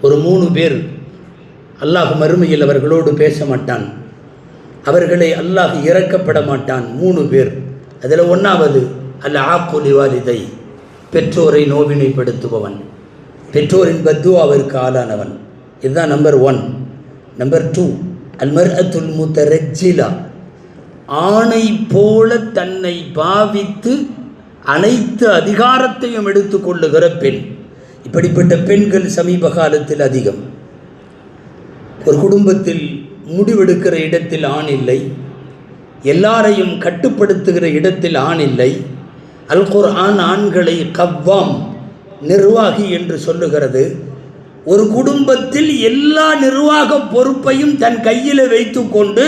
ஒரு 3 பேர் அல்லாஹ் மறுமையில் அவர்களோடு பேச மாட்டான், அவர்களை அல்லாஹ் இறக்கப்பட மாட்டான். 3 பேர். அதில் 1வது அல் ஆக்குலி வாலிதை, பெற்றோரை நோவினைப்படுத்துபவன், பெற்றோரின் பத்துவாவிற்கு ஆளானவன். இதுதான் நம்பர் 1. நம்பர் 2 அல் மர்அத்துல் முத்தரஜ்ஜிலா, ஆணை போல தன்னை பாவித்து அனைத்து அதிகாரத்தையும் எடுத்துக்கொள்ளுகிற பெண். இப்படிப்பட்ட பெண்கள் சமீப காலத்தில் அதிகம். ஒரு குடும்பத்தில் முடிவெடுக்கிற இடத்தில் ஆண் இல்லை, எல்லாரையும் கட்டுப்படுத்துகிற இடத்தில் ஆண் இல்லை. அல் குர்ஆன் ஆண்களை கவ்வாம், நிர்வாகி என்று சொல்லுகிறது. ஒரு குடும்பத்தில் எல்லா நிர்வாக பொறுப்பையும் தன் கையில் வைத்து கொண்டு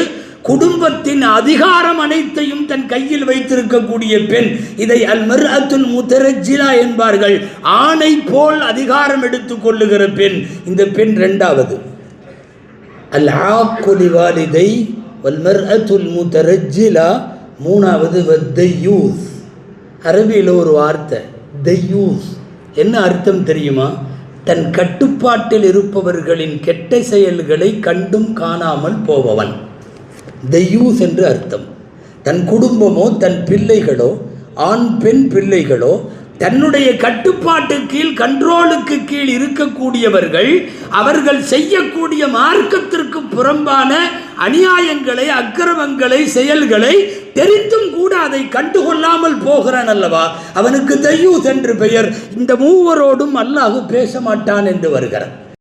குடும்பத்தின் அதிகாரம் அனைத்தையும் தன் கையில் வைத்திருக்கக்கூடிய பெண், இதை அல் மர்அத்துல் முத்தரஜ்ஜிலா என்பார்கள். ஆணை போல் அதிகாரம் எடுத்துக் கொள்ளுகிற பெண். இந்த பெண் 2வது. அல் ஆக்குலி வாலிதை வல் மர்அத்துல் முத்தரஜ்ஜிலா 3வது வத்தையூஸ். அரபியில் ஒரு வார்த்தை தையூஸ். என்ன அர்த்தம் தெரியுமா? தன் கட்டுப்பாட்டில் இருப்பவர்களின் கெட்ட செயல்களை கண்டும் காணாமல் போபவன். தையூஸ் என்று அர்த்தம். தன் குடும்பமோ தன் பிள்ளைகளோ, ஆண் பெண் பிள்ளைகளோ தன்னுடைய கட்டுப்பாட்டு கீழ், கண்ட்ரோலுக்கு கீழ் இருக்கக்கூடியவர்கள், அவர்கள் செய்யக்கூடிய மார்க்கத்திற்கு புறம்பான அநியாயங்களை, அக்கிரமங்களை, செயல்களை தெரிந்தும் கூட அதை கண்டுகொள்ளாமல் போகிறான் அல்லவா, அவனுக்கு தையூஸ் என்று பெயர். இந்த 3வரோடும் அல்லாஹ் பேச மாட்டான் என்று வருகிறார்.